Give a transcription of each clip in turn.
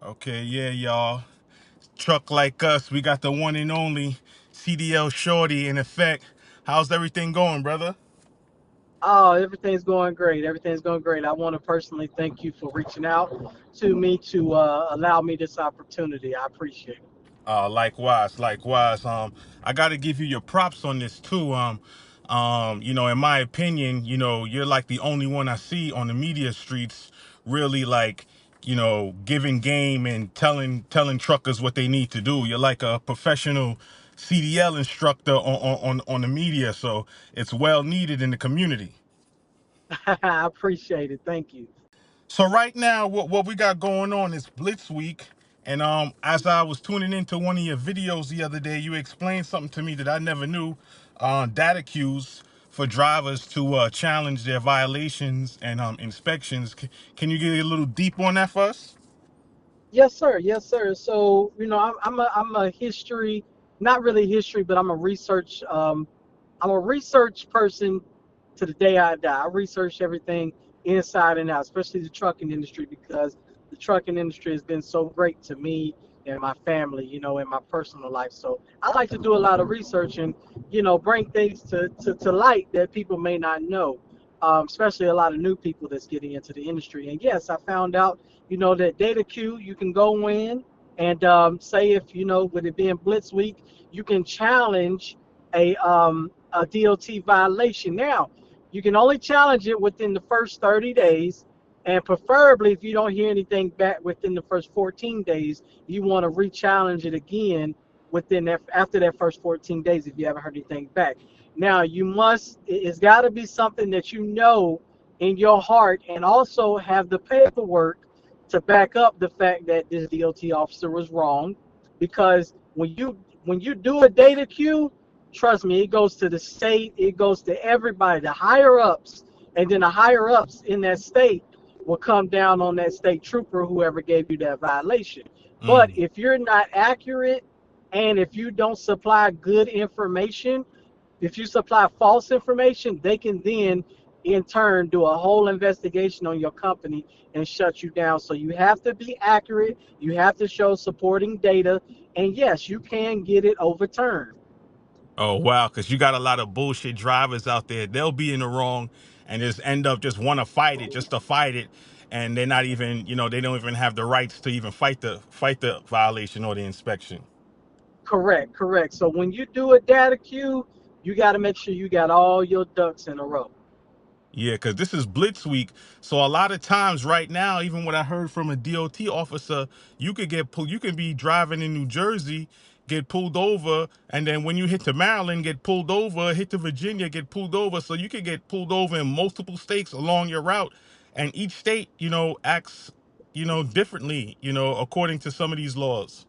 Okay, yeah, y'all. Truck like us, we got the one and only CDL Shorty in effect. How's everything going, brother? Oh, everything's going great. Everything's going great. I want to personally thank you for reaching out to me to allow me this opportunity. I appreciate it. Likewise, likewise. I got to give you your props on this too. In my opinion, you're like the only one I see on the media streets, really like, giving game and telling truckers what they need to do. You're like a professional CDL instructor on the media, so it's well needed in the community. I appreciate it. Thank you. So right now, what we got going on is Blitz Week, and as I was tuning into one of your videos the other day, you explained something to me that I never knew on DataQs for drivers to challenge their violations and inspections. Can you get a little deep on that for us? Yes, sir. Yes, sir. So, I'm a history, not really history, but I'm a research person to the day I die. I research everything inside and out, especially the trucking industry, because the trucking industry has been so great to me and my family, in my personal life. So I like to do a lot of research and, bring things to light that people may not know, especially a lot of new people that's getting into the industry. And yes, I found out, that DataQ, you can go in and say if, with it being Blitz Week, you can challenge a DOT violation. Now, you can only challenge it within the first 30 days, and preferably if you don't hear anything back within the first 14 days, you want to re-challenge it again within that after that first 14 days if you haven't heard anything back. Now, it's got to be something that you know in your heart, and also have the paperwork to back up the fact that this DOT officer was wrong, because when you do a data queue, trust me, it goes to the state, it goes to everybody, the higher ups, and then the higher ups in that state will come down on that state trooper, whoever gave you that violation. But Mm. if you're not accurate, and if you don't supply good information, if you supply false information, they can then in turn do a whole investigation on your company and shut you down. So you have to be accurate, you have to show supporting data, and yes, you can get it overturned. Oh wow, because you got a lot of bullshit drivers out there. They'll be in the wrong and just end up just want to fight it, just to fight it, and they're not even, they don't even have the rights to even fight the violation or the inspection. Correct, correct. So when you do a data queue, you got to make sure you got all your ducks in a row. Yeah, because this is Blitz Week, so a lot of times right now, even what I heard from a DOT officer, you could get pulled. You could be driving in New Jersey, get pulled over, and then when you hit to Maryland, get pulled over, hit to Virginia, get pulled over. So you could get pulled over in multiple states along your route, and each state, acts, differently, according to some of these laws.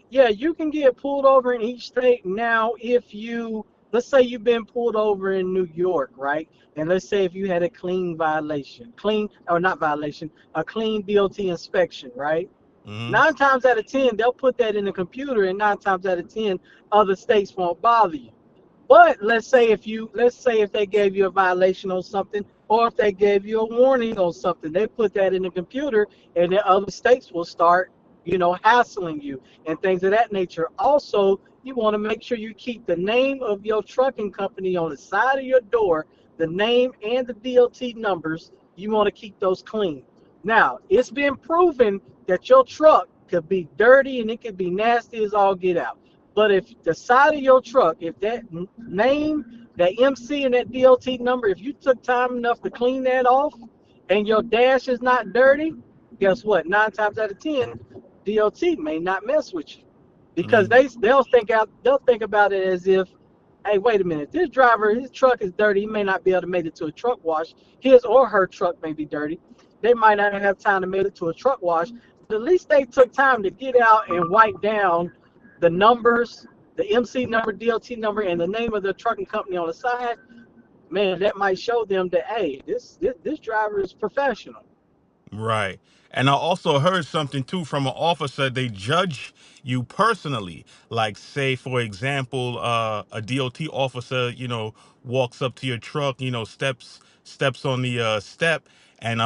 Yeah, you can get pulled over in each state. Now, if you, let's say you've been pulled over in New York, right? And let's say if you had a clean violation, clean, or not violation, a clean DOT inspection, right? Hmm. 9 times out of 10, they'll put that in the computer, and 9 times out of 10, other states won't bother you. But let's say if they gave you a violation on something, or if they gave you a warning on something, they put that in the computer, and then other states will start, hassling you and things of that nature. Also, you want to make sure you keep the name of your trucking company on the side of your door, the name and the DOT numbers. You want to keep those clean. Now, it's been proven that your truck could be dirty and it could be nasty as all get out. But if the side of your truck, if that name, that MC and that DOT number, if you took time enough to clean that off and your dash is not dirty, guess what? 9 times out of 10, DOT may not mess with you, because Hmm. they'll think about it as if, hey, wait a minute, this driver, his truck is dirty. He may not be able to make it to a truck wash. His or her truck may be dirty. They might not have time to make it to a truck wash, but at least they took time to get out and wipe down the numbers, the MC number, DOT number, and the name of the trucking company on the side. Man, that might show them that, hey, this driver is professional. Right. And I also heard something too from an officer. They judge you personally. Like, say, for example, a DOT officer, walks up to your truck, steps on the step, and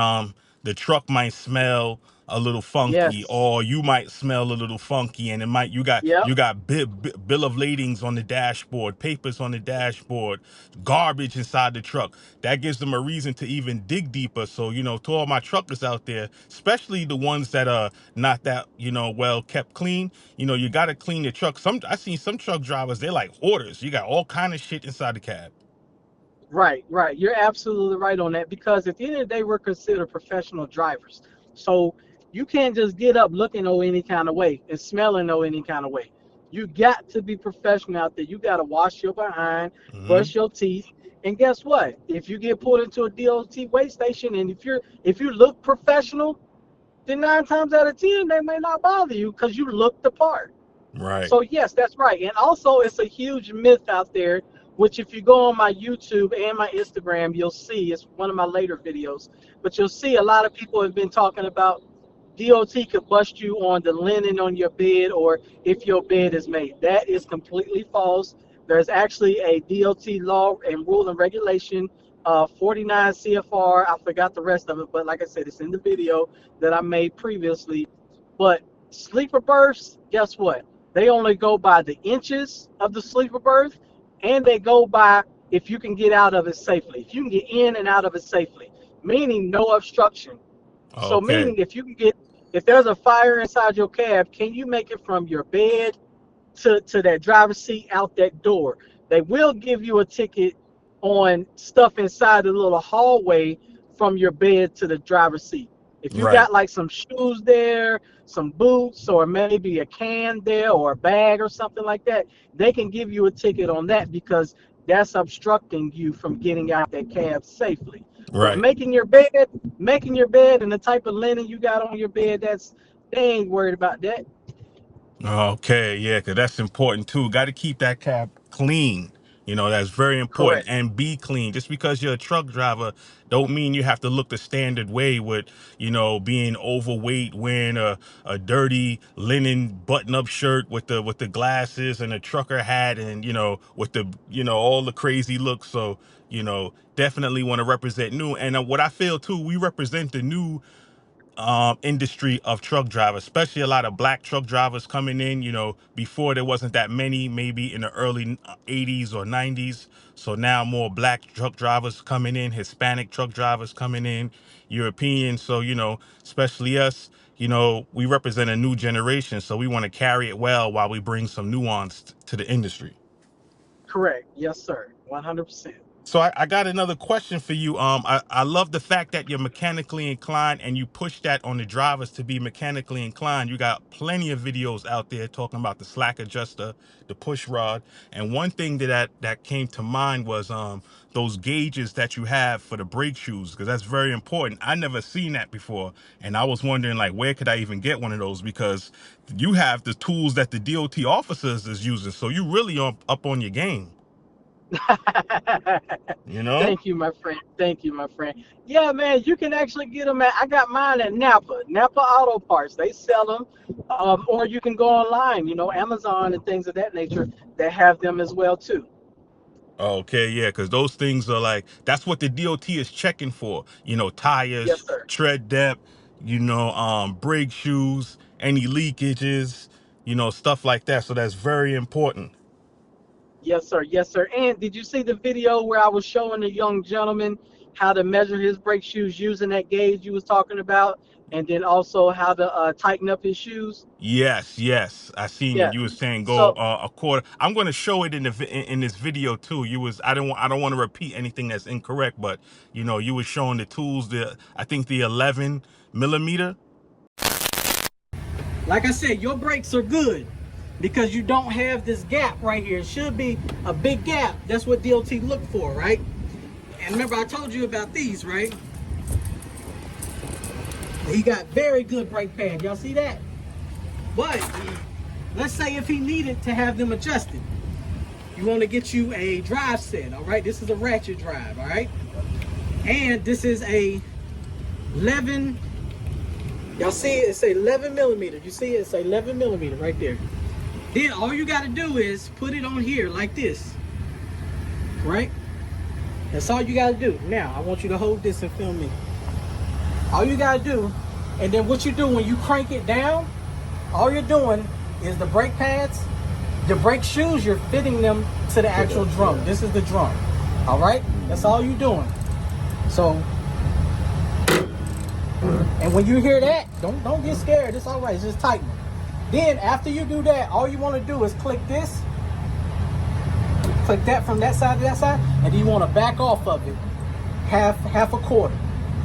the truck might smell a little funky, Yes. or you might smell a little funky, and it might Yep. you got bill of ladings on the dashboard, papers on the dashboard, garbage inside the truck. That gives them a reason to even dig deeper. So, to all my truckers out there, especially the ones that are not that, well kept clean, you got to clean your truck. I seen some truck drivers, they're like hoarders. You got all kind of shit inside the cab. Right, right. You're absolutely right on that because at the end of the day, we're considered professional drivers. So you can't just get up looking no any kind of way and smelling no any kind of way. You got to be professional out there. You got to wash your behind, Hmm. brush your teeth, and guess what? If you get pulled into a DOT weigh station and if you look professional, then 9 times out of 10 they may not bother you because you look the part. Right. So yes, that's right. And also it's a huge myth out there, which if you go on my YouTube and my Instagram, you'll see it's one of my later videos. But you'll see a lot of people have been talking about DOT could bust you on the linen on your bed or if your bed is made. That is completely false. There's actually a DOT law and rule and regulation, 49 CFR. I forgot the rest of it, but like I said, it's in the video that I made previously. But sleeper berths, guess what? They only go by the inches of the sleeper berth, and they go by if you can get out of it safely. If you can get in and out of it safely, meaning no obstruction. So Okay. meaning if there's a fire inside your cab, can you make it from your bed to that driver's seat out that door? They will give you a ticket on stuff inside the little hallway from your bed to the driver's seat. If you Right. got like some shoes there, some boots, or maybe a can there or a bag or something like that, they can give you a ticket on that because that's obstructing you from getting out that cab safely. But Right. making your bed and the type of linen you got on your bed, they ain't worried about that. Okay, yeah, because that's important too. Got to keep that cab clean. That's very important. Correct. And be clean. Just because you're a truck driver, don't mean you have to look the standard way with, being overweight, wearing a dirty linen button-up shirt with the glasses and a trucker hat, and with the all the crazy looks. So definitely want to represent new. And what I feel too, we represent the new industry of truck drivers, especially a lot of black truck drivers coming in. Before there wasn't that many, maybe in the early 80s or 90s. So now more black truck drivers coming in, Hispanic truck drivers coming in, European. So, especially us, we represent a new generation. So we want to carry it well while we bring some nuance to the industry. Correct. Yes, sir. 100%. So I got another question for you. I love the fact that you're mechanically inclined and you push that on the drivers to be mechanically inclined. You got plenty of videos out there talking about the slack adjuster, the push rod, and one thing that came to mind was those gauges that you have for the brake shoes, because that's very important. I never seen that before, and I was wondering like where could I even get one of those, because you have the tools that the DOT officers is using, so you really up on your game. You know. Thank you, my friend. Thank you, my friend. Yeah, man, you can actually get them I got mine at Napa Auto Parts. They sell them, or you can go online, Amazon and things of that nature that have them as well too. Okay, yeah, because those things are like that's what the DOT is checking for. Yes, Tires, sir. tread depth, brake shoes, any leakages, stuff like that. So that's very important. Yes, sir. Yes, sir. And did you see the video where I was showing the young gentleman how to measure his brake shoes using that gauge you was talking about, and then also how to tighten up his shoes? Yes, yes, I seen you. Yeah. You was saying go So a quarter. I'm going to show it in in this video too. I don't want to repeat anything that's incorrect, but you was showing the tools. I think the 11 millimeter. like I said, your brakes are good because you don't have this gap right here. It should be a big gap. That's what DOT look for, right? And remember, I told you about these, right? He got very good brake pads. Y'all see that? But let's say if he needed to have them adjusted, you want to get you a drive set, all right? This is a ratchet drive, all right? And this is a 11 Y'all see it? It's 11 millimeter. You see it? It's 11 millimeter right there. Then all you got to do is put it on here like this, right? That's all you got to do. Now, I want you to hold this and film me. All you got to do, and then what you do when you crank it down, all you're doing is the brake pads, the brake shoes, you're fitting them to the actual drum. This is the drum. All right? That's all you're doing. So, and when you hear that, don't get scared. It's all right. It's just tighten. Then after you do that, all you want to do is click this, click that from that side to that side, and then you want to back off of it, half a quarter.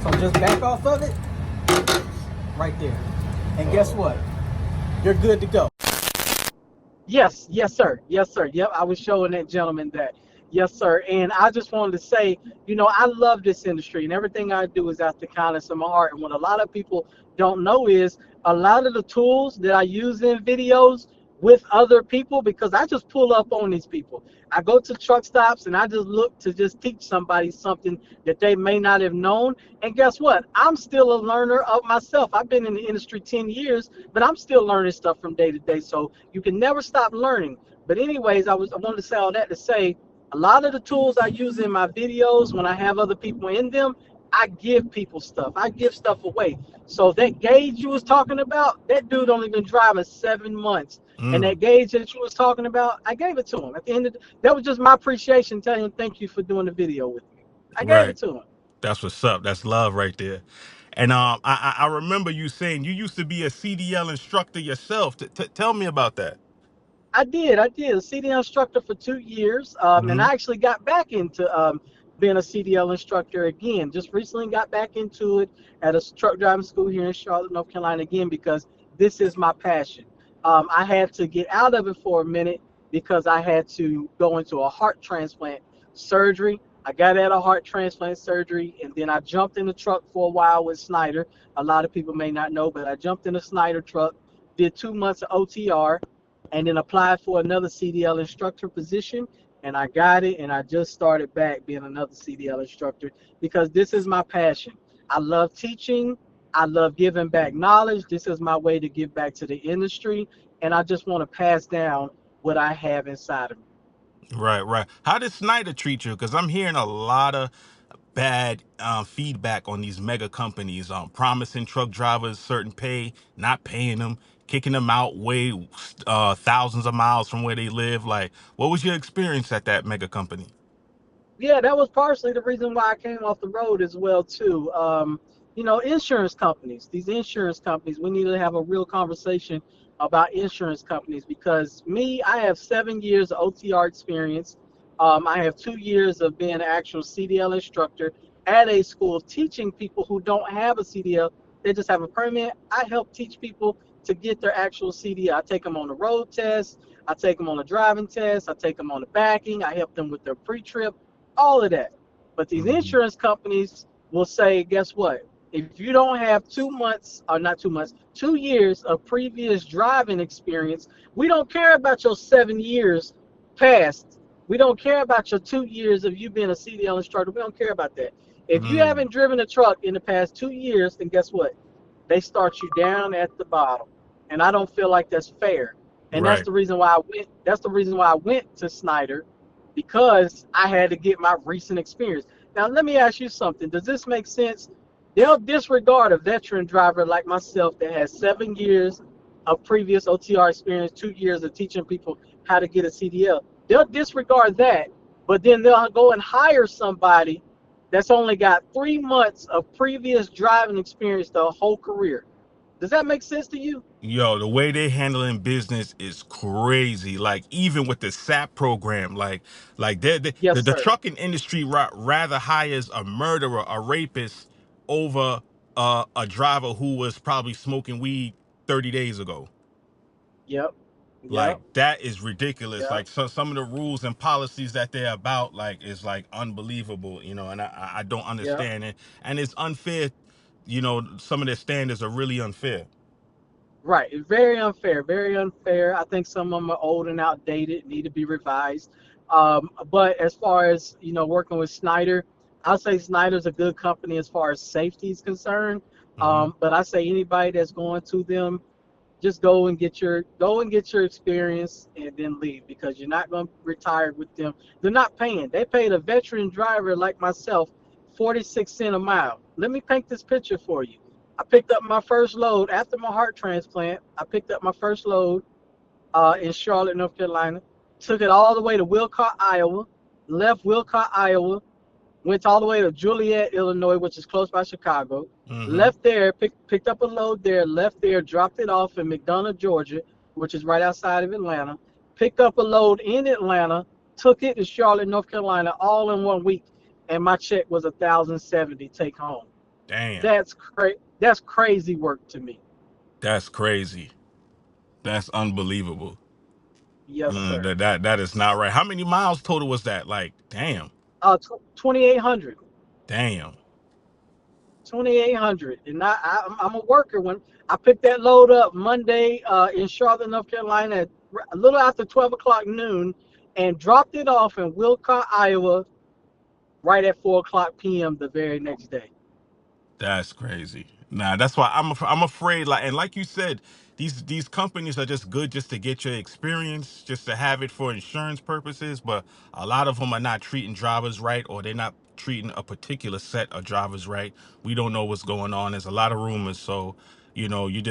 So just back off of it, right there. And guess what? You're good to go. Yes, yes, sir. Yes, sir. Yep, I was showing that gentleman that. Yes, sir. And I just wanted to say, I love this industry, and everything I do is out the kindness of my heart. And what a lot of people don't know is a lot of the tools that I use in videos with other people, because I just pull up on these people. I go to truck stops and I just look to just teach somebody something that they may not have known. And guess what? I'm still a learner of myself. I've been in the industry 10 years, but I'm still learning stuff from day to day. So you can never stop learning. But anyways, I wanted to say all that to say a lot of the tools I use in my videos, when I have other people in them, I give people stuff. I give stuff away. So that gauge you was talking about, that dude only been driving 7 months. And that gauge that you was talking about, I gave it to him. At the end of that was just my appreciation, telling him thank you for doing the video with me. I gave Right. it to him. That's what's up. That's love right there. And I remember you saying you used to be a CDL instructor yourself. Tell me about that. I did a CDL instructor for 2 years, and Hmm. I actually got back into being a CDL instructor again. Just recently got back into it at a truck driving school here in Charlotte, North Carolina again, because this is my passion. I had to get out of it for a minute because I had to go into a heart transplant surgery. I got out of heart transplant surgery, and then I jumped in the truck for a while with Snyder. A lot of people may not know, but I jumped in a Snyder truck, did 2 months of OTR, and then applied for another CDL instructor position, and I got it, and I just started back being another CDL instructor because this is my passion. I love teaching. I love giving back knowledge. This is my way to give back to the industry, and I just want to pass down what I have inside of me. Right, right. How did Snyder treat you? Because I'm hearing a lot of bad feedback on these mega companies, promising truck drivers certain pay, not paying them, kicking them out way thousands of miles from where they live. Like, what was your experience at that mega company? Yeah, that was partially the reason why I came off the road as well too. Insurance companies. These insurance companies. We need to have a real conversation about insurance companies because me, I have 7 years of OTR experience. I have 2 years of being an actual CDL instructor at a school teaching people who don't have a CDL. They just have a permit. I help teach people to get their actual CDL. I take them on the road test. I take them on the driving test. I take them on the backing. I help them with their pre-trip, all of that. But these Hmm. insurance companies will say, guess what? If you don't have 2 months, or not 2 months, 2 years of previous driving experience, we don't care about your 7 years past. We don't care about your 2 years of you being a CDL instructor. We don't care about that. If you Mm. haven't driven a truck in the past 2 years, then guess what? They start you down at the bottom. And I don't feel like that's fair. And that's Right. the reason why I went. That's the reason why I went to Snyder, because I had to get my recent experience. Now, let me ask you something. Does this make sense? They'll disregard a veteran driver like myself that has 7 years of previous OTR experience, 2 years of teaching people how to get a CDL. They'll disregard that, but then they'll go and hire somebody that's only got 3 months of previous driving experience the whole career. Does that make sense to you? Yo, the way they handling business is crazy. Like even with the SAP program, like Yes, the sir. trucking industry rather hires a murderer, a rapist over a driver who was probably smoking weed 30 days ago. Yep. Like Yep. that is ridiculous. Yep. Like some of the rules and policies that they're about, like is like unbelievable, and I don't Yep. understand it. And it's unfair, some of their standards are really unfair. Right. Very unfair. Very unfair. I think some of them are old and outdated, need to be revised. But as far as working with Snyder, I'll say Snyder's a good company as far as safety is concerned. Mm-hmm. But I say anybody that's going to them, just go and get your experience and then leave, because you're not going to retire with them. They're not paying. They paid a veteran driver like myself 46 cents a mile. Let me paint this picture for you. I picked up my first load after my heart transplant. I picked up my first load in Charlotte, North Carolina. Took it all the way to Wilcott, Iowa. Left Wilcott, Iowa. Went all the way to Joliet, Illinois, which is close by Chicago. Mm-hmm. Left there, picked up a load there, left there, dropped it off in McDonough, Georgia, which is right outside of Atlanta. Picked up a load in Atlanta, took it to Charlotte, North Carolina, all in 1 week, and my check was 1,070 take home. Damn. That's crazy work to me. That's crazy. That's unbelievable. Yes, sir. That is not right. How many miles total was that? Like, damn. 2,800. Damn. 2,800. And I'm a worker. When I picked that load up Monday in Charlotte, North Carolina, at a little after 12 o'clock noon, and dropped it off in Wilcott, Iowa, right at 4 o'clock p.m. the very next day. That's crazy. Nah, that's why I'm afraid. Like, and like you said, these companies are just good just to get your experience, just to have it for insurance purposes. But a lot of them are not treating drivers right, or they're not treating a particular set of drivers right. We don't know what's going on. There's a lot of rumors, so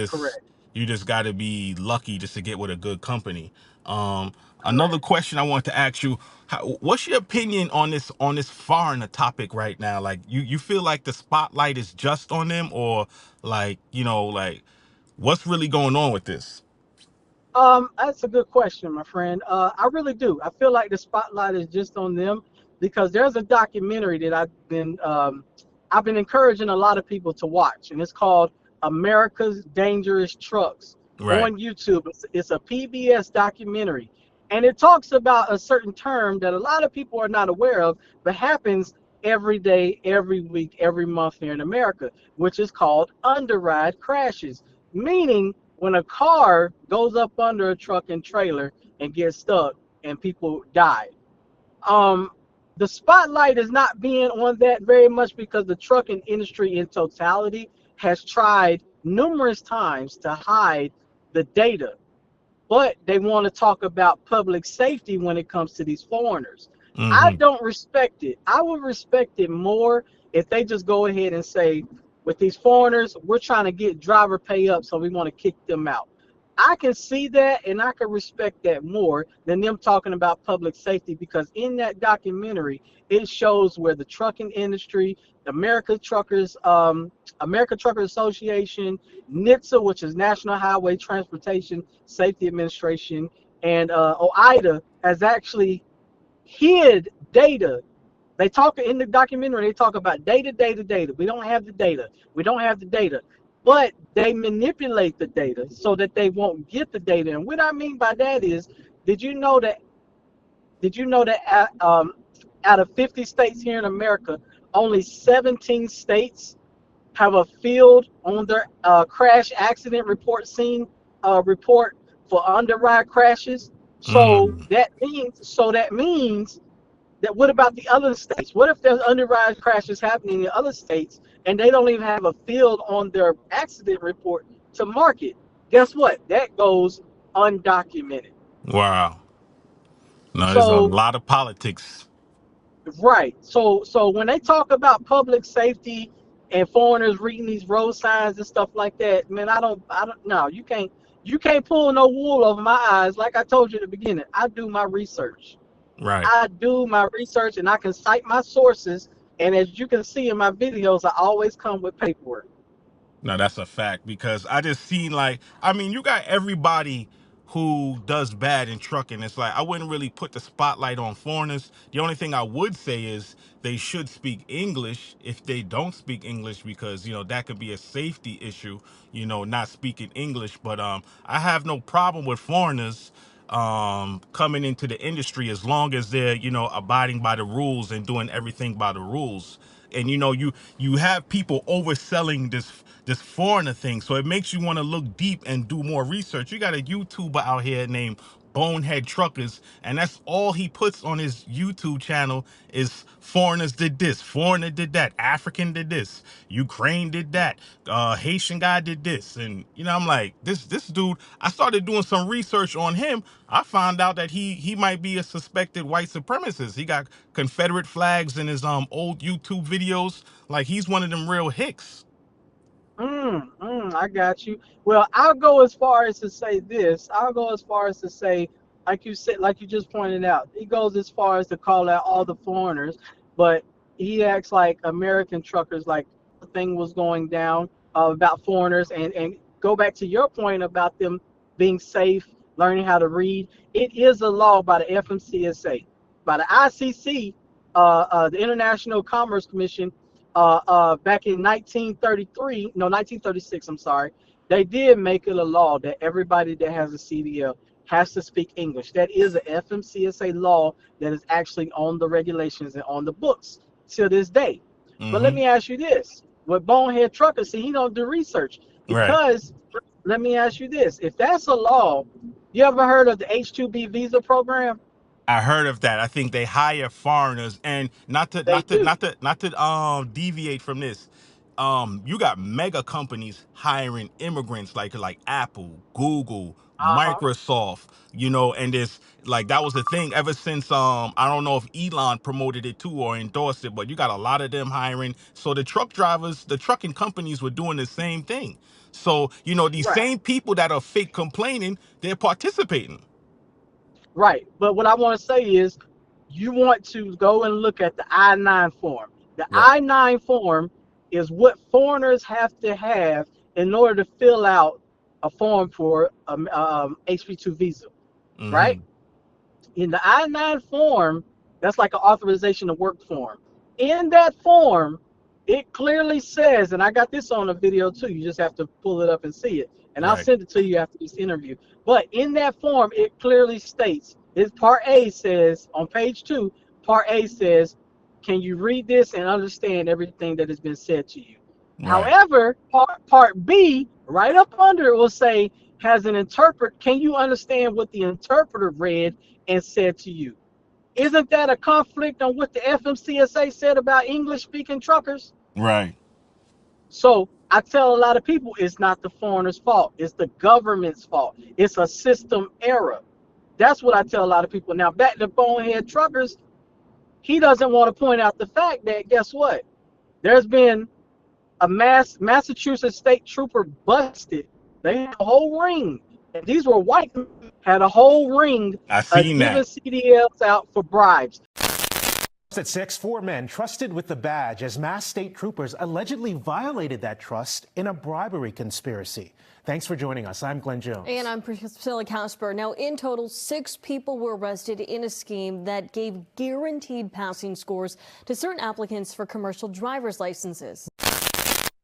Correct. you just got to be lucky just to get with a good company. Um, Another Correct. question I want to ask you: what's your opinion on this foreigner topic right now? Like, you feel like the spotlight is just on them, or like like what's really going on with this? That's a good question, my friend. I really do. I feel like the spotlight is just on them, because there's a documentary that I've been encouraging a lot of people to watch, and it's called America's Dangerous Trucks Right. on YouTube. It's a PBS documentary, and it talks about a certain term that a lot of people are not aware of, but happens every day, every week, every month here in America, which is called underride crashes, meaning when a car goes up under a truck and trailer and gets stuck and people die. Um, the spotlight is not being on that very much, because the trucking industry in totality has tried numerous times to hide the data, but they want to talk about public safety when it comes to these foreigners. I Mm-hmm. don't respect it. I would respect it more if they just go ahead and say, with these foreigners, we're trying to get driver pay up, so we want to kick them out. I can see that, and I can respect that more than them talking about public safety, because in that documentary, it shows where the trucking industry, the American Truckers Association, NHTSA, which is National Highway Transportation Safety Administration, and OIDA has actually hid data. They talk in the documentary. They talk about data, data, data. We don't have the data. We don't have the data. But they manipulate the data so that they won't get the data. And what I mean by that is, did you know that? Did you know that out of 50 states here in America, only 17 states have a field on their crash accident report scene report for underride crashes? So Mm. that means that, what about the other states? What if there's underride crashes happening in other states and they don't even have a field on their accident report to market? Guess what? That goes undocumented. Wow. No, there's a So lot of politics. right. So when they talk about public safety and foreigners reading these road signs and stuff like that, man, I don't no, you can't pull no wool over my eyes. Like I told you at the beginning, I do my research. Right. I do my research and I can cite my sources. And as you can see in my videos, I always come with paperwork. No, that's a fact, because I just seen, like, I mean, you got everybody who does bad in trucking. It's like I wouldn't really put the spotlight on foreigners. The only thing I would say is they should speak English if they don't speak English, because that could be a safety issue, not speaking English. But I have no problem with foreigners coming into the industry, as long as they're abiding by the rules and doing everything by the rules. And you have people overselling this foreigner thing, so it makes you want to look deep and do more research. You got a YouTuber out here named bonehead truckers, and that's all he puts on his YouTube channel is foreigners did this, foreigner did that, African did this, Ukraine did that, Haitian guy did this. And I'm like, this dude, I started doing some research on him. I found out that he might be a suspected white supremacist. He got Confederate flags in his old YouTube videos. Like, he's one of them real hicks. I got you. Well, I'll go as far as to say this. I'll go as far as to say, like you said, like you just pointed out, he goes as far as to call out all the foreigners, but he acts like American truckers, like the thing was going down about foreigners, and go back to your point about them being safe, learning how to read. It is a law by the FMCSA, by the ICC, the International Commerce Commission, back in 1933, no, 1936, I'm sorry, they did make it a law that everybody that has a CDL has to speak English. That is a FMCSA law that is actually on the regulations and on the books to this day. But let Mm-hmm. me ask you this. With Bonehead Trucker, see, he don't do research. Right. Because, let me ask you this. If that's a law, you ever heard of the H-2B visa program? I heard of that. I think they hire foreigners, and not to They not to do. not to not to deviate from this. You got mega companies hiring immigrants like Apple, Google, Uh-huh. Microsoft, and this, like, that was the thing ever since I don't know if Elon promoted it too or endorsed it, but you got a lot of them hiring. So the truck drivers, the trucking companies were doing the same thing. So, these Right. same people that are fake complaining, they're participating. Right. But what I want to say is you want to go and look at the I-9 form. The Right. I-9 form is what foreigners have to have in order to fill out a form for HB2 visa, right? Mm-hmm. In the I-9 form, that's like an authorization to work form. In that form, it clearly says, and I got this on a video too, you just have to pull it up and see it. And I'll Right. send it to you after this interview. But in that form, it clearly states, this part A says, on page 2, part A says, can you read this and understand everything that has been said to you? Right. However, part B, right up under it will say, has an interpret, can you understand what the interpreter read and said to you? Isn't that a conflict on what the FMCSA said about English speaking truckers? Right. So I tell a lot of people it's not the foreigner's fault, it's the government's fault. It's a system error. That's what I tell a lot of people. Now, back to Bonehead Truckers, he doesn't want to point out the fact that, guess what? There's been a Massachusetts state trooper busted. They had a whole ring. And these were white men, had a whole ring I seen giving that. CDLs out for bribes. At 6, 4 men trusted with the badge as Mass state troopers allegedly violated that trust in a bribery conspiracy. Thanks for joining us. I'm Glenn Jones. And I'm Priscilla Casper. Now, in total, 6 people were arrested in a scheme that gave guaranteed passing scores to certain applicants for commercial driver's licenses.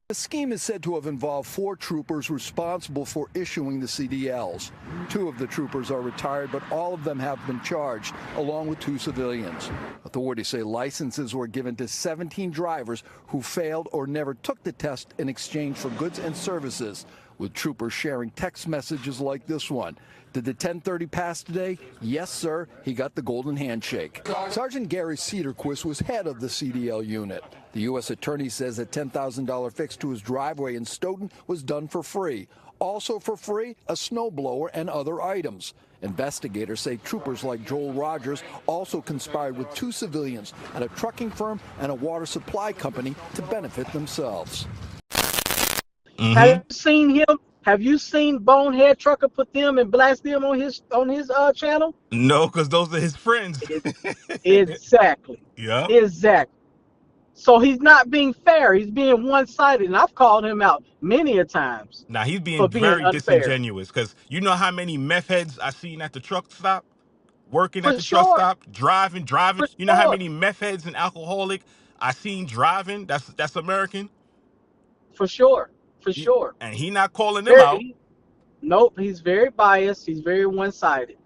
The scheme is said to have involved 4 troopers responsible for issuing the CDLs. 2 of the troopers are retired, but all of them have been charged, along with 2 civilians. Authorities say licenses were given to 17 drivers who failed or never took the test in exchange for goods and services, with troopers sharing text messages like this one. Did the 1030 pass today? Yes, sir. He got the golden handshake. Sergeant Gary Cedarquist was head of the CDL unit. The U.S. Attorney says a $10,000 fix to his driveway in Stoughton was done for free. Also for free, a snowblower and other items. Investigators say troopers like Joel Rogers also conspired with 2 civilians at a trucking firm and a water supply company to benefit themselves. Mm-hmm. Have you seen him? Have you seen Bonehead Trucker put them and blast them on his channel? No, because those are his friends. Exactly. Yep. Exactly. So he's not being fair. He's being one-sided, and I've called him out many a times Now he's for being being very unfair. disingenuous, because you know how many meth heads I seen at the truck stop, working at For the truck sure. stop, driving. For You know how sure. many meth heads and alcoholic I seen driving? That's American. For sure. For sure. And he not calling them out. Very, nope. He's very biased. He's very one-sided.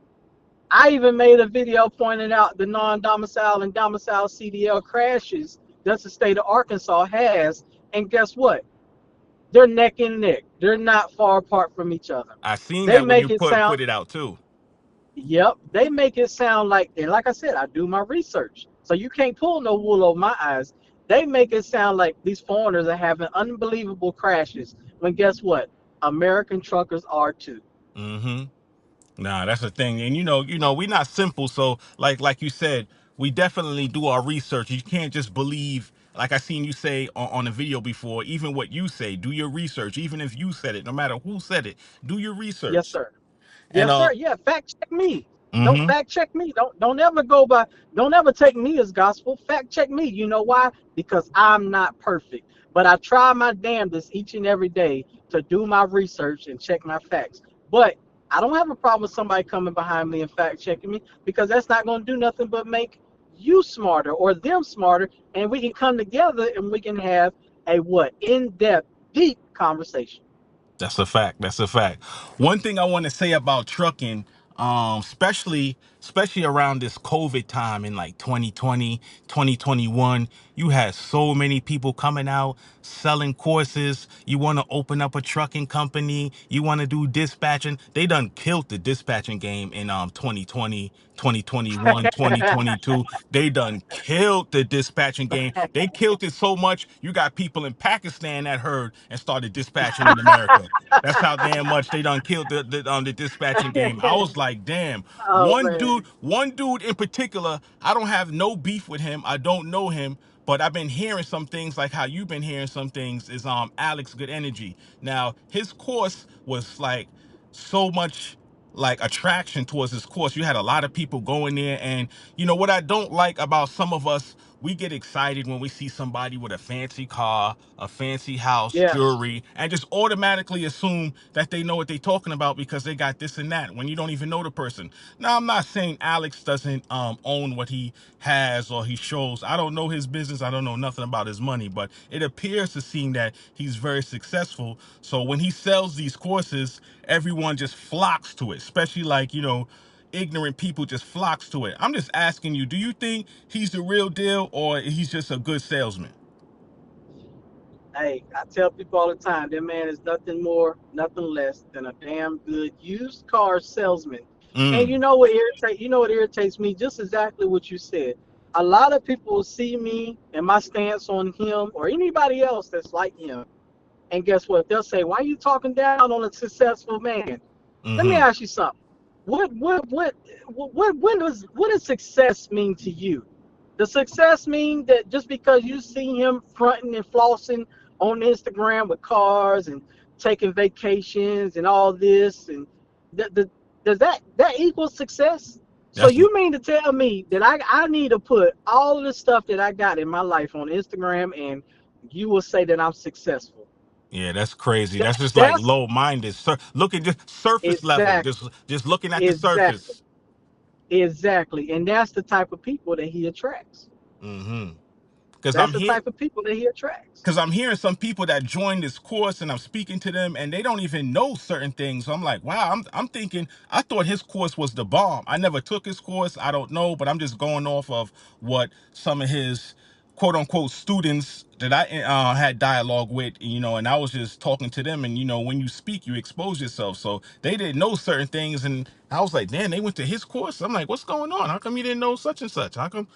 I even made a video pointing out the non-domicile and domicile CDL crashes that the state of Arkansas has. And guess what? They're neck and neck. They're not far apart from each other. I seen They that when make you it put sound, it out too. Yep, they make it sound like, and like I said, I do my research. So you can't pull no wool over my eyes. They make it sound like these foreigners are having unbelievable crashes. When guess what? American truckers are too. Mm-hmm. Nah, that's the thing. And we're not simple. So like you said, we definitely do our research. You can't just believe, like I seen you say on a video before, even what you say, do your research. Even if you said it, no matter who said it, do your Yes, research. sir. And Yes, sir. Yeah, fact check me. Don't mm-hmm. fact check me. Don't ever go by. Don't ever take me as gospel. Fact check me. You know why? Because I'm not perfect, but I try my damnedest each and every day to do my research and check my facts. But I don't have a problem with somebody coming behind me and fact checking me because that's not going to do nothing but make you smarter or them smarter, and we can come together and we can have a what in-depth, deep conversation. That's a fact. That's a fact. One thing I want to say about trucking, especially around this COVID time in like 2020, 2021, you had so many people coming out selling courses. You want to open up a trucking company, you want to do dispatching. They done killed the dispatching game in 2020, 2021, 2022. They done killed the dispatching game. They killed it so much, you got people in Pakistan that heard and started dispatching in America. That's how damn much they done killed the dispatching game. I was like, damn. Oh man. One dude in particular, I don't have no beef with him. I don't know him, but I've been hearing some things like how you've been hearing some things is Alex Good Energy. Now, his course was like so much like attraction towards this course. You had a lot of people going there, and what I don't like about some of us, we get excited when we see somebody with a fancy car, a fancy house, Yes. jewelry, and just automatically assume that they know what they're talking about because they got this and that when you don't even know the person. Now, I'm not saying Alex doesn't own what he has or he shows. I don't know his business. I don't know nothing about his money, but it appears to seem that he's very successful. So when he sells these courses, everyone just flocks to it, especially like, ignorant people just flocks to it. I'm just asking you, do you think he's the real deal or he's just a good salesman? Hey, I tell people all the time, that man is nothing more, nothing less than a damn good used car salesman. And Mm, you know what irritates me? Just exactly what you said. A lot of people will see me and my stance on him or anybody else that's like him. And guess what? They'll say, "Why are you talking down on a successful man?" Let me mm-hmm. ask you something. What does success mean to you? Does success mean that just because you see him fronting and flossing on Instagram with cars and taking vacations and all this, and does that equal success? So That's you mean to tell me that I need to put all of the stuff that I got in my life on Instagram and you will say that I'm successful? Yeah, that's crazy. That That's just like that's low-minded. Looking just surface level, exact just looking at the exactly surface. exactly, and that's the type of people that he attracts. Mm-hmm. Because That's I'm the here. type of people that he attracts. Because I'm hearing some people that join this course and I'm speaking to them and they don't even know certain things. So I'm like, wow, I'm thinking, I thought his course was the bomb. I never took his course. I don't know, but I'm just going off of what some of his quote unquote students that I had dialogue with, and I was just talking to them. And, when you speak, you expose yourself. So they didn't know certain things. And I was like, damn, they went to his course. I'm like, what's going on? How come you didn't know such and such? How come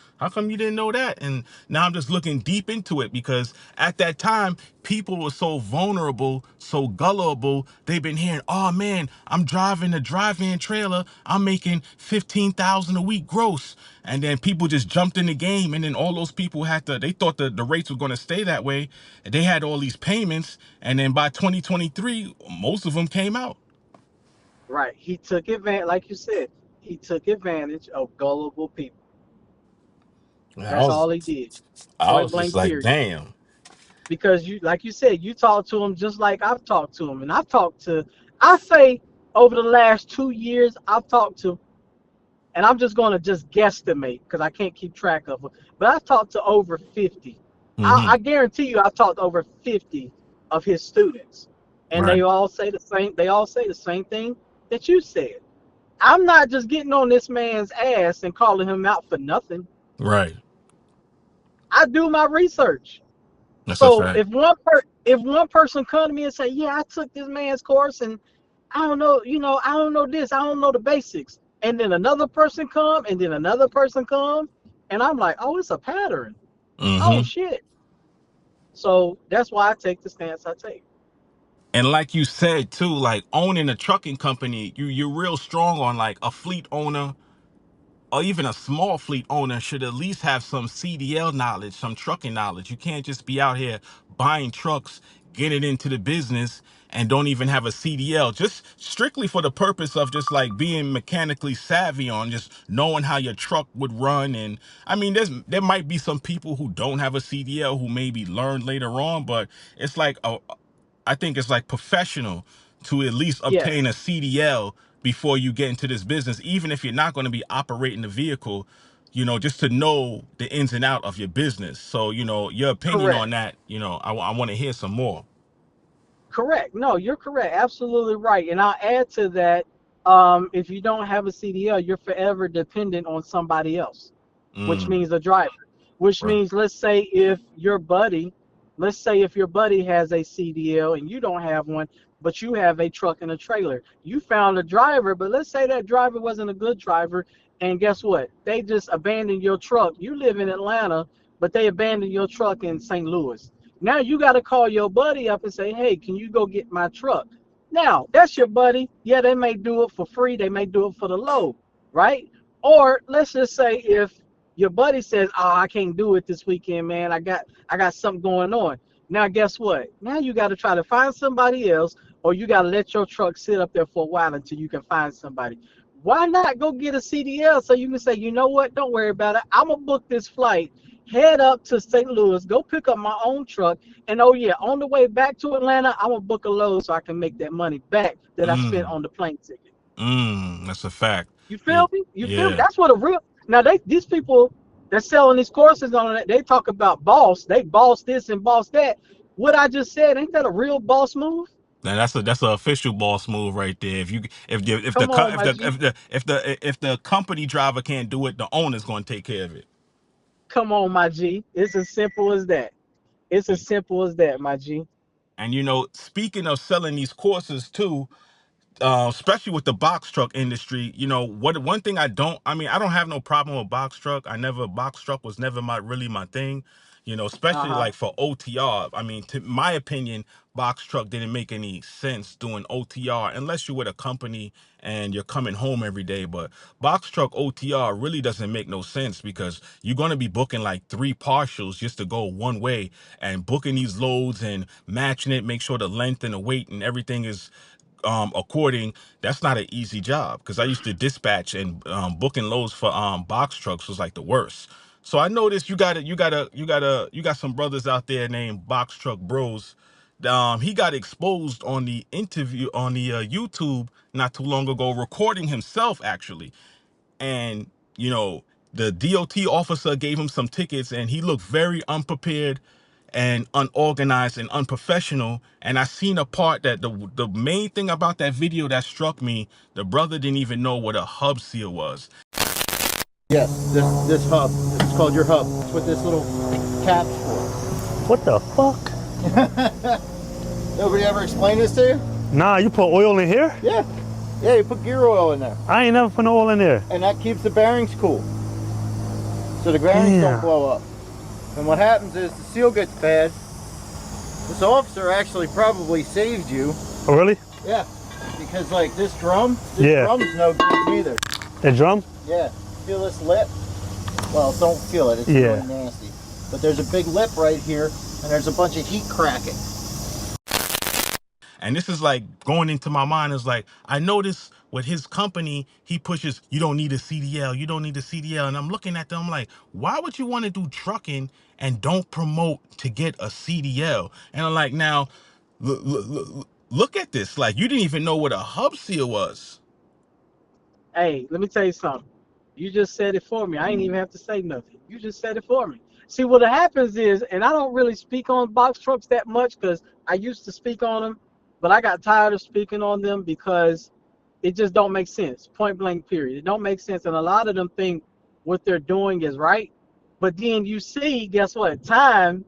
you didn't know that? And now I'm just looking deep into it because at that time, people were so vulnerable, so gullible. They've been hearing, oh man, I'm driving a drive-in trailer. I'm making 15,000 a week gross. And then people just jumped in the game. And then all those people they thought the rates were going to stay that way. They had all these payments. And then by 2023, most of them came out. Right. He took advantage, like you said, he took advantage of gullible people. And That's all he did. I Point was just blank like, period. damn. Because like you said, you talk to him just like I've talked to him. And I say over the last 2 years, I've talked to, and I'm just going to just guesstimate because I can't keep track of them. But I've talked to over 50. I Mm-hmm. guarantee you, I've talked to over 50 of his students, and they Right. all say the same. They all say the same thing that you said. I'm not just getting on this man's ass and calling him out for nothing. Right. I do my research. That's a So fact. if one person come to me and say, "Yeah, I took this man's course and I don't know, I don't know this, I don't know the basics," and then another person come, and then another person come, and I'm like, oh, it's a pattern. Oh Mm-hmm. shit. So that's why I take the stance I take. And like you said too, like owning a trucking company, you're real strong on like a fleet owner or even a small fleet owner should at least have some CDL knowledge, some trucking knowledge. You can't just be out here buying trucks, getting into the business and don't even have a CDL, just strictly for the purpose of just like being mechanically savvy on just knowing how your truck would run. And I mean, there might be some people who don't have a CDL who maybe learn later on, but it's like I think it's like professional to at least obtain a Yes, CDL before you get into this business, even if you're not going to be operating the vehicle, just to know the ins and out of your business. So, your opinion on correct. that, I want to hear some more. Correct. No, you're correct. Absolutely right. And I'll add to that, if you don't have a CDL, you're forever dependent on somebody else, which Mm, means a driver. Which right. means, let's say if your buddy has a CDL and you don't have one, but you have a truck and a trailer. You found a driver, but let's say that driver wasn't a good driver, and guess what? They just abandoned your truck. You live in Atlanta, but they abandoned your truck in St. Louis. Now you got to call your buddy up and say, hey, can you go get my truck? Now, that's your buddy. Yeah, they may do it for free. They may do it for the low, right? Or let's just say if your buddy says, oh, I can't do it this weekend, man. I got something going on. Now, guess what? Now you got to try to find somebody else, or you got to let your truck sit up there for a while until you can find somebody. Why not go get a CDL so you can say, you know what? Don't worry about it. I'm going to book this flight, head up to St. Louis, go pick up my own truck. And oh, yeah, on the way back to Atlanta, I'm going to book a load so I can make that money back that I spent Mm, on the plane ticket. that's a fact. You Yeah. feel me? You feel me? Yeah. That's what a real. Now these people that's selling these courses on it, they talk about boss. They boss this and boss that. What I just said, ain't that a real boss move? Now that's an official boss move right there. If the Come co- on, my G. if the company driver can't do it, the owner's going to take care of it. Come on, my G. It's as simple as that. It's as simple as that, my G. And speaking of selling these courses too, especially with the box truck industry, what one thing I don't have no problem with box truck. Box truck was never my thing, Uh especially huh. like for OTR. I mean, to my opinion, box truck didn't make any sense doing OTR unless you're with a company and you're coming home every day. But box truck OTR really doesn't make no sense because you're going to be booking like 3 partials just to go one way and booking these loads and matching it, make sure the length and the weight and everything is according. That's not an easy job because I used to dispatch and booking loads for box trucks was like the worst. So I noticed you got some brothers out there named Box Truck Bros. He got exposed on the interview on the YouTube not too long ago, recording himself actually, and you know the DOT officer gave him some tickets and he looked very unprepared and unorganized and unprofessional. And I seen a part that the main thing about that video that struck me, the brother didn't even know what a hub seal was. Yes, this hub. It's called your hub. It's what this little cap's for. What the fuck? Nobody ever explained this to you? Nah, you put oil in here? Yeah. Yeah, you put gear oil in there. I ain't never put no oil in there. And that keeps the bearings cool. So the bearings don't blow up. And what happens is the seal gets bad. This officer actually probably saved you. Oh, really? Yeah. Because like this drum's no good either. The drum? Yeah. Feel this lip? Well, don't feel it. It's really nasty. But there's a big lip right here, and there's a bunch of heat cracking. And this is like going into my mind is like, I notice with his company, he pushes, you don't need a CDL, you don't need a CDL. And I'm looking at them, I'm like, why would you want to do trucking and don't promote to get a CDL? And I'm like, now, look at this. Like, you didn't even know what a hub seal was. Hey, let me tell you something. You just said it for me. I ain't even have to say nothing. You just said it for me. See, what happens is, and I don't really speak on box trucks that much because I used to speak on them, but I got tired of speaking on them because it just don't make sense. Point blank, period. It don't make sense. And a lot of them think what they're doing is right. But then you see, guess what? Time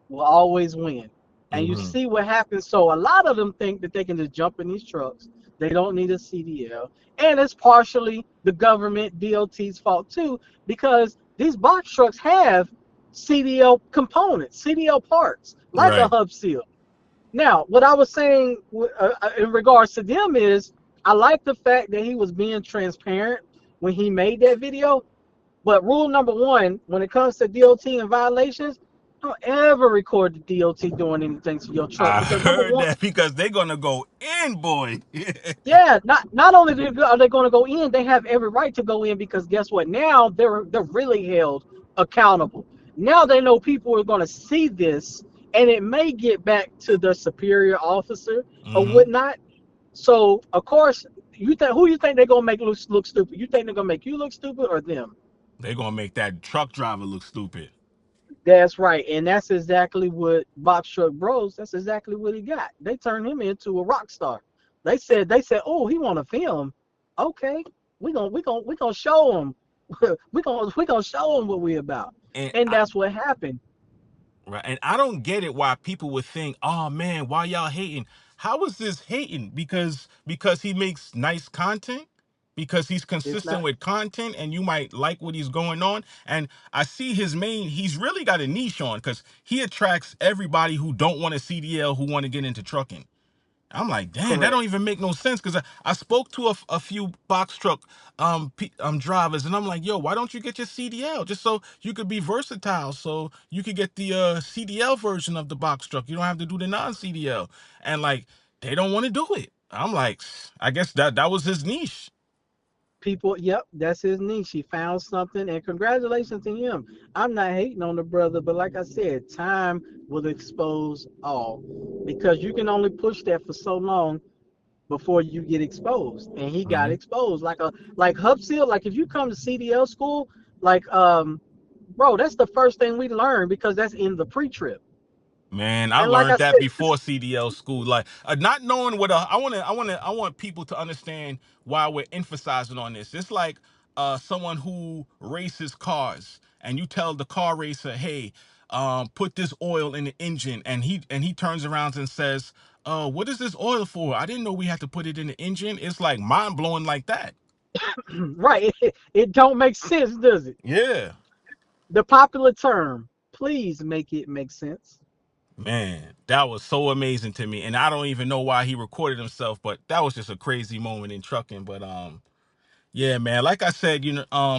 will always win. And you Mm-hmm. see what happens. So a lot of them think that they can just jump in these trucks, They don't need a CDL. And it's partially the government DOT's fault too, because these box trucks have CDL components, CDL parts, like a Right. hub seal. Now, what I was saying in regards to them is, I like the fact that he was being transparent when he made that video. But rule number one, when it comes to DOT and violations, don't ever record the DOT doing anything to your truck, I because number heard one, that because they're gonna go in, boy. yeah, not only are they going to go in, they have every right to go in, because guess what? Now they're really held accountable. Now they know people are going to see this, and it may get back to their superior officer or Hmm. whatnot. So of course, you think they're going to make look stupid? You think they're going to make you look stupid or them? They're gonna make that truck driver look stupid. That's right, and that's exactly what Box Truck Bros. That's exactly what he got. They turned him into a rock star. They said, oh, he want to film. Okay, we gonna show him. we gonna show him what we about, And and that's what happened. right. And I don't get it why people would think, oh man, why y'all hating? How is this hating? Because he makes nice content, because he's It's consistent not with content, and you might like what he's going on. And I see he's really got a niche on, because he attracts everybody who don't want a CDL, who want to get into trucking. I'm like, damn, that correct. don't even make no sense. Because I spoke to a few box truck drivers, and I'm like, yo, why don't you get your CDL, just so you could be versatile, so you could get the CDL version of the box truck. You don't have to do the non CDL. And like, they don't want to do it. I'm like, I guess that was his niche. People, yep, that's his niche. He found something, and congratulations to him. I'm not hating on the brother, but like I said, time will expose all, because you can only push that for so long before you get exposed. And he got Hmm. exposed like Hub Seal. Like if you come to CDL school, like bro, that's the first thing we learn, because that's in the pre-trip. Man, I And like I learned that said, before CDL school. Like, not knowing what I want people to understand why we're emphasizing on this. It's like someone who races cars, and you tell the car racer, hey, put this oil in the engine, and he turns around and says, what is this oil for? I didn't know we had to put it in the engine. It's like mind blowing like that. right, it don't make sense, does it? Yeah. The popular term, please make it make sense. Man, that was so amazing to me. And I don't even know why he recorded himself, but that was just a crazy moment in trucking. But yeah, man, like I said,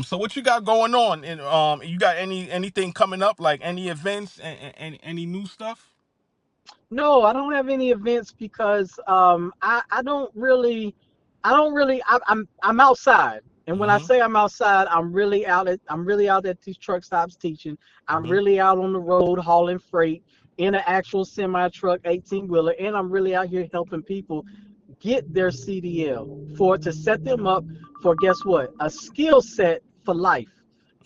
so what you got going on? And you got anything coming up, like any events and any new stuff? No, I don't have any events, because I don't really I'm outside. And when I Mm-hmm. say I'm outside, I'm really out at these truck stops teaching. I'm Mm-hmm. really out on the road hauling freight in an actual semi truck 18 wheeler, and I'm really out here helping people get their CDL, to set them up for, guess what, a skill set for life.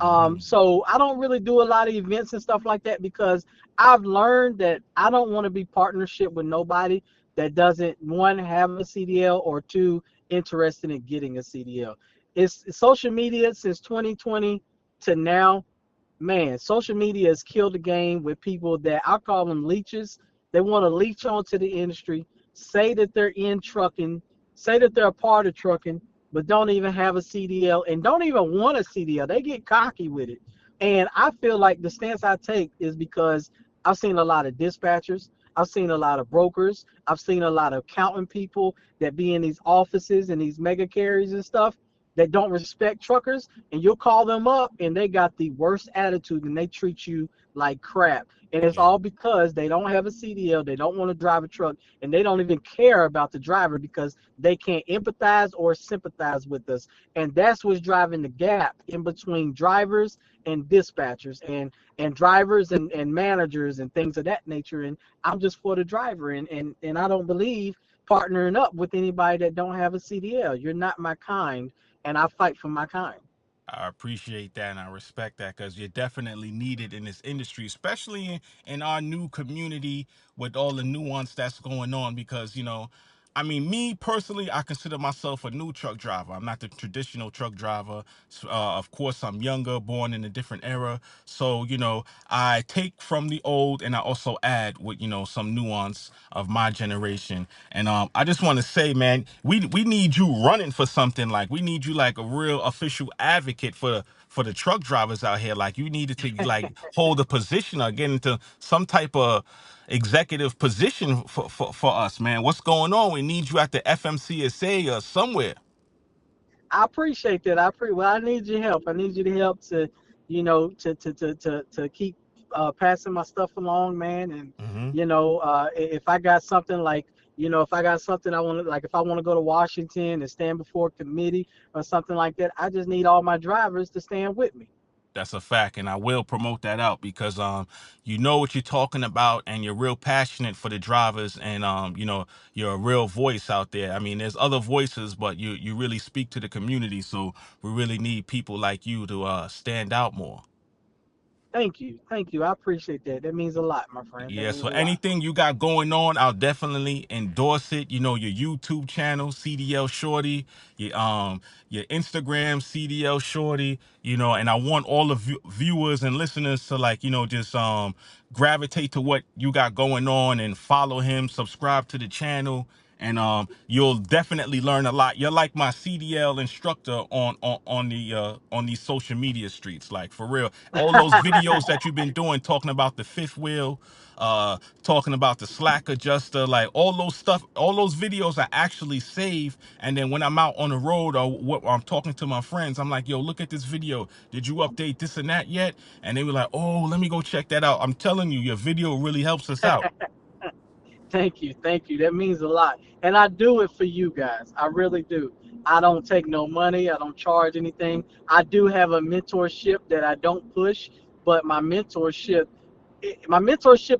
Mm-hmm. So I don't really do a lot of events and stuff like that, because I've learned that I don't want to be partnership with nobody that doesn't, one, have a CDL, or two, interested in getting a CDL. It's social media since 2020 to now. Man, social media has killed the game with people that I call them leeches. They want to leech onto the industry, say that they're in trucking, say that they're a part of trucking, but don't even have a CDL and don't even want a CDL. They get cocky with it. And I feel like the stance I take is because I've seen a lot of dispatchers, I've seen a lot of brokers, I've seen a lot of accounting people that be in these offices and these mega carriers and stuff that don't respect truckers, and you'll call them up and they got the worst attitude and they treat you like crap. And it's Yeah. all because they don't have a CDL, they don't want to drive a truck, and they don't even care about the driver, because they can't empathize or sympathize with us. And that's what's driving the gap in between drivers and dispatchers, and drivers and managers and things of that nature. And I'm just for the driver, and I don't believe partnering up with anybody that don't have a CDL. You're not my kind, and I fight for my kind. I appreciate that and I respect that, because you're definitely needed in this industry, especially in our new community with all the nuance that's going on. Because I mean, me personally, I consider myself a new truck driver. I'm not the traditional truck driver. Of course, I'm younger, born in a different era. So, I take from the old and I also add with, some nuance of my generation. And I just want to say, man, we need you running for something. Like, we need you like a real official advocate for the truck drivers out here. Like, you needed to like hold a position or get into some type of executive position for us, man. What's going on? We need you at the FMCSA or somewhere. I appreciate that. Well, I need your help. I need you to help to, to keep passing my stuff along, man. And Hmm. if I got something like, if I got something I want to, like, if I want to go to Washington and stand before a committee or something like that, I just need all my drivers to stand with me. That's a fact, and I will promote that out because you know what you're talking about, and you're real passionate for the drivers, and you're a real voice out there. I mean, there's other voices, but you really speak to the community, so we really need people like you to stand out more. Thank you. Thank you. I appreciate that. That means a lot, my friend. That Yeah, means so a lot. anything you got going on, I'll definitely endorse it. Your YouTube channel, CDL Shorty, your Instagram, CDL Shorty, and I want all the viewers and listeners to like, just gravitate to what you got going on and follow him, subscribe to the channel, and you'll definitely learn a lot. You're like my CDL instructor on these social media streets, like for real. All those videos that you've been doing talking about the fifth wheel, talking about the slack adjuster, like all those videos I actually save. And then when I'm out on the road or I'm talking to my friends, I'm like, yo, look at this video. Did you update this and that yet? And they were like, oh, let me go check that out. I'm telling you, your video really helps us out. Thank you. Thank you. That means a lot. And I do it for you guys. I really do. I don't take no money. I don't charge anything. I do have a mentorship that I don't push, but my mentorship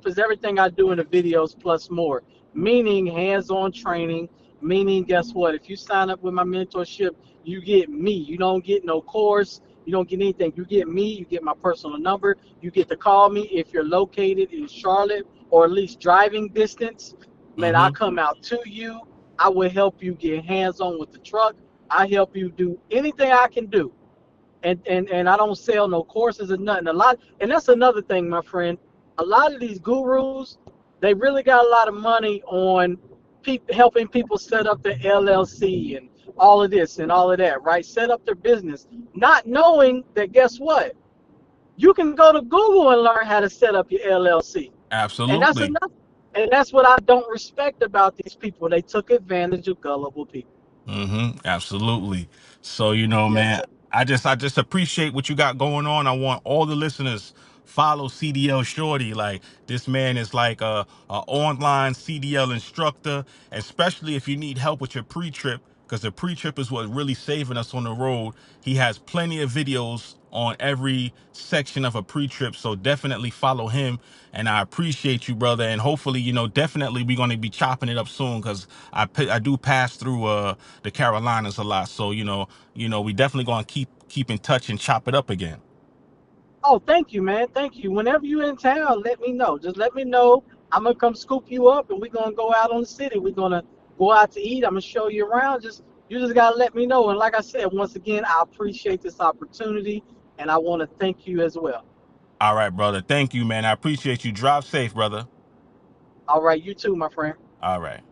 is everything I do in the videos plus more, meaning hands-on training, meaning guess what? If you sign up with my mentorship, you get me. You don't get no course. You don't get anything. You get me. You get my personal number. You get to call me if you're located in Charlotte or at least driving distance. Man, I Mm-hmm. come out to you. I will help you get hands-on with the truck. I help you do anything I can do. And I don't sell no courses or nothing. And that's another thing, my friend. A lot of these gurus, they really got a lot of money on helping people set up their LLC and all of this and all of that, right? Set up their business, not knowing that guess what? You can go to Google and learn how to set up your LLC. And that's Absolutely. enough. And that's what I don't respect about these people. They took advantage of gullible people. Absolutely. So, Yes, man, sir. I just appreciate what you got going on. I want all the listeners follow CDL Shorty. Like this man is like a online CDL instructor, especially if you need help with your pre-trip, because the pre-trip is what really saving us on the road. He has plenty of videos on every section of a pre-trip, so definitely follow him. And I appreciate you, brother. And hopefully, definitely we're going to be chopping it up soon because I do pass through the Carolinas a lot. So we definitely going to keep in touch and chop it up again. Oh, thank you, man. Thank you. Whenever you're in town, let me know. Just let me know. I'm gonna come scoop you up, and we're gonna go out on the city. We're gonna go out to eat. I'm gonna show you around. You just gotta let me know. And like I said, once again, I appreciate this opportunity, and I want to thank you as well. All right, brother. Thank you, man. I appreciate you. Drive safe, brother. All right, you too, my friend. All right.